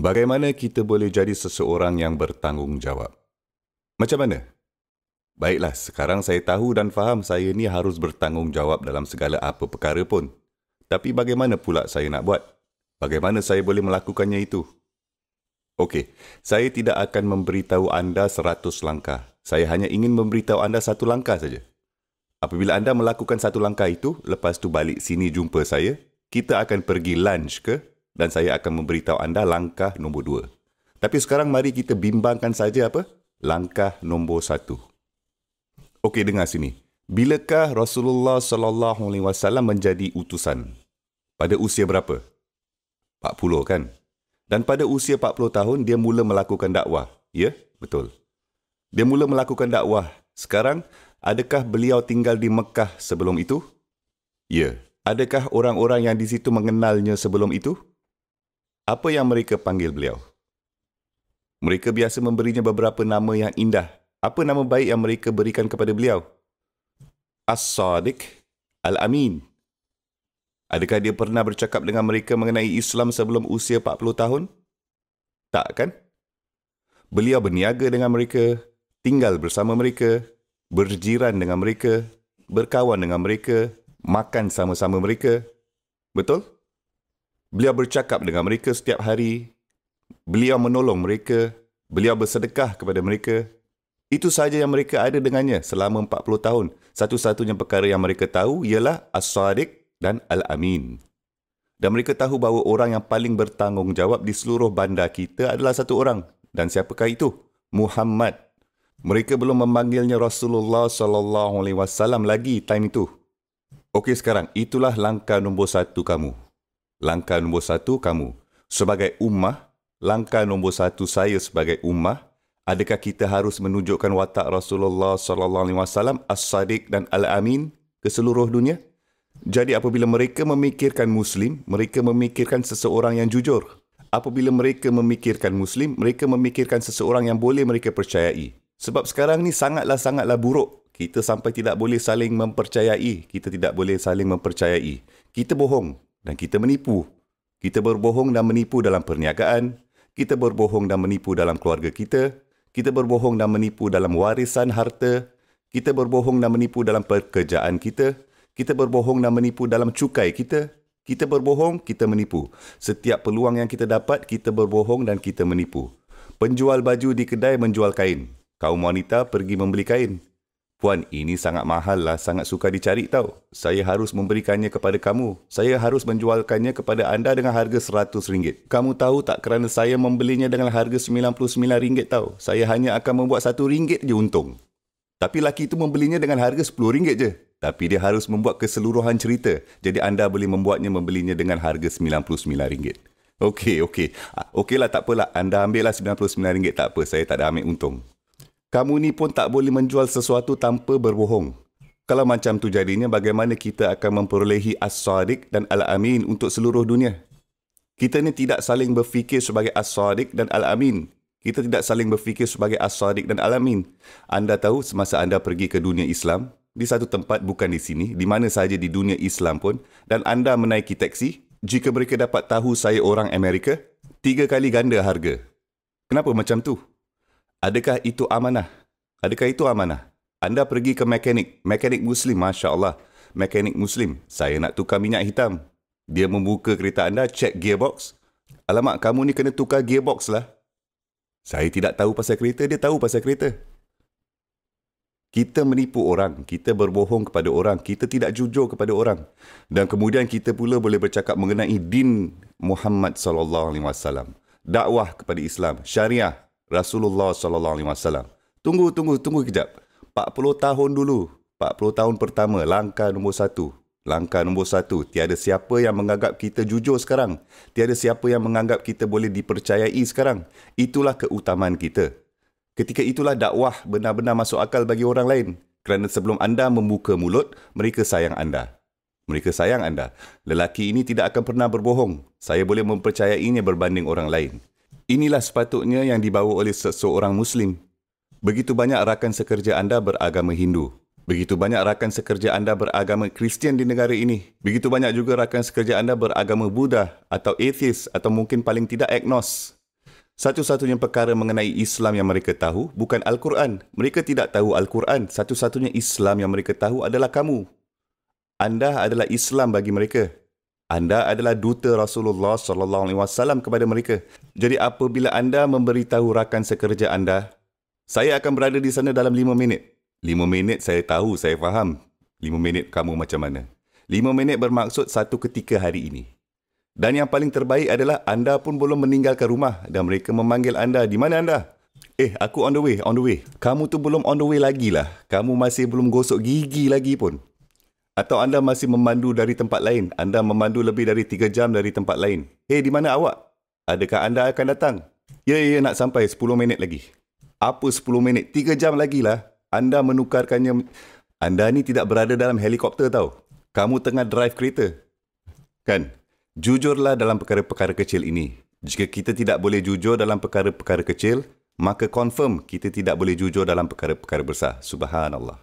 Bagaimana kita boleh jadi seseorang yang bertanggungjawab? Macam mana? Baiklah, sekarang saya tahu dan faham saya ni harus bertanggungjawab dalam segala apa perkara pun. Tapi bagaimana pula saya nak buat? Bagaimana saya boleh melakukannya itu? Okey, saya tidak akan memberitahu anda 100 langkah. Saya hanya ingin memberitahu anda satu langkah saja. Apabila anda melakukan satu langkah itu, lepas tu balik sini jumpa saya, kita akan pergi lunch dan saya akan memberitahu anda langkah nombor 2. Tapi sekarang mari kita bimbangkan saja apa? Langkah nombor 1. Okey, dengar sini. Bilakah Rasulullah SAW menjadi utusan? Pada usia berapa? 40 kan? Dan pada usia 40 tahun, dia mula melakukan dakwah. Ya? Betul. Dia mula melakukan dakwah. Sekarang, adakah beliau tinggal di Mekah sebelum itu? Ya. Adakah orang-orang yang di situ mengenalnya sebelum itu? Apa yang mereka panggil beliau? Mereka biasa memberinya beberapa nama yang indah. Apa nama baik yang mereka berikan kepada beliau? As-Sadiq, Al-Amin. Adakah dia pernah bercakap dengan mereka mengenai Islam sebelum usia 40 tahun? Tak kan? Beliau berniaga dengan mereka, tinggal bersama mereka, berjiran dengan mereka, berkawan dengan mereka, makan sama-sama mereka. Betul? Beliau bercakap dengan mereka setiap hari. Beliau menolong mereka. Beliau bersedekah kepada mereka. Itu sahaja yang mereka ada dengannya selama 40 tahun. Satu-satunya perkara yang mereka tahu ialah As-Sadiq dan Al-Amin. Dan mereka tahu bahawa orang yang paling bertanggungjawab di seluruh bandar kita adalah satu orang. Dan siapakah itu? Muhammad. Mereka belum memanggilnya Rasulullah SAW lagi time itu. Okey, sekarang itulah langkah nombor 1 kamu. Langkah nombor 1 kamu. Sebagai ummah, langkah nombor 1 saya sebagai ummah, adakah kita harus menunjukkan watak Rasulullah SAW, As-Sadiq dan Al-Amin ke seluruh dunia? Jadi apabila mereka memikirkan Muslim, mereka memikirkan seseorang yang jujur. Apabila mereka memikirkan Muslim, mereka memikirkan seseorang yang boleh mereka percayai. Sebab sekarang ni sangatlah buruk. Kita sampai tidak boleh saling mempercayai. Kita tidak boleh saling mempercayai. Kita bohong dan kita menipu. Kita berbohong dan menipu dalam perniagaan. Kita berbohong dan menipu dalam keluarga kita. Kita berbohong dan menipu dalam warisan harta. Kita berbohong dan menipu dalam pekerjaan kita. Kita berbohong dan menipu dalam cukai kita. Kita berbohong, kita menipu. Setiap peluang yang kita dapat, kita berbohong dan kita menipu. Penjual baju di kedai menjual kain. Kaum wanita pergi membeli kain. Puan, ini sangat mahal lah, sangat sukar dicari tau. Saya harus memberikannya kepada kamu. Saya harus menjualkannya kepada anda dengan harga RM100. Kamu tahu tak, kerana saya membelinya dengan harga RM99 tau. Saya hanya akan membuat RM1 je untung. Tapi laki itu membelinya dengan harga RM10 je. Tapi dia harus membuat keseluruhan cerita. Jadi anda boleh membelinya dengan harga RM99. Okeylah, tak apalah. Anda ambil lah RM99, tak apa. Saya tak ada ambil untung. Kamu ni pun tak boleh menjual sesuatu tanpa berbohong. Kalau macam tu jadinya, bagaimana kita akan memperolehi As-Sadiq dan Al-Amin untuk seluruh dunia? Kita ni tidak saling berfikir sebagai As-Sadiq dan Al-Amin. Kita tidak saling berfikir sebagai As-Sadiq dan Al-Amin. Anda tahu semasa anda pergi ke dunia Islam, di satu tempat, bukan di sini, di mana sahaja di dunia Islam pun, dan anda menaiki teksi, jika mereka dapat tahu saya orang Amerika, 3 kali ganda harga. Kenapa macam tu? Adakah itu amanah? Adakah itu amanah? Anda pergi ke mekanik Muslim, Masya Allah. Mekanik Muslim, saya nak tukar minyak hitam. Dia membuka kereta anda, cek gearbox. Alamak, kamu ni kena tukar gearbox lah. Saya tidak tahu pasal kereta, dia tahu pasal kereta. Kita menipu orang, kita berbohong kepada orang, kita tidak jujur kepada orang. Dan kemudian kita pula boleh bercakap mengenai din Muhammad SAW. Dakwah kepada Islam, syariah. Rasulullah SAW. Tunggu kejap. 40 tahun dulu. 40 tahun pertama, langkah nombor 1. Langkah nombor 1, tiada siapa yang menganggap kita jujur sekarang. Tiada siapa yang menganggap kita boleh dipercayai sekarang. Itulah keutamaan kita. Ketika itulah dakwah benar-benar masuk akal bagi orang lain. Kerana sebelum anda membuka mulut, mereka sayang anda. Mereka sayang anda. Lelaki ini tidak akan pernah berbohong. Saya boleh mempercayainya berbanding orang lain. Inilah sepatutnya yang dibawa oleh seseorang Muslim. Begitu banyak rakan sekerja anda beragama Hindu. Begitu banyak rakan sekerja anda beragama Kristian di negara ini. Begitu banyak juga rakan sekerja anda beragama Buddha atau atheist atau mungkin paling tidak agnos. Satu-satunya perkara mengenai Islam yang mereka tahu bukan Al-Quran. Mereka tidak tahu Al-Quran. Satu-satunya Islam yang mereka tahu adalah kamu. Anda adalah Islam bagi mereka. Anda adalah duta Rasulullah SAW kepada mereka. Jadi apabila anda memberitahu rakan sekerja anda, saya akan berada di sana dalam 5 minit. 5 minit saya tahu, saya faham. 5 minit kamu macam mana. 5 minit bermaksud satu ketika hari ini. Dan yang paling terbaik adalah anda pun belum meninggalkan rumah dan mereka memanggil anda, di mana anda? Aku on the way. Kamu tu belum on the way lagi lah. Kamu masih belum gosok gigi lagi pun. Atau anda masih memandu dari tempat lain. Anda memandu lebih dari 3 jam dari tempat lain. Di mana awak? Adakah anda akan datang? Ya, nak sampai 10 minit lagi. Apa 10 minit? 3 jam lagi lah. Anda menukarkannya. Anda ni tidak berada dalam helikopter tau. Kamu tengah drive kereta. Kan? Jujurlah dalam perkara-perkara kecil ini. Jika kita tidak boleh jujur dalam perkara-perkara kecil, maka confirm kita tidak boleh jujur dalam perkara-perkara besar. Subhanallah.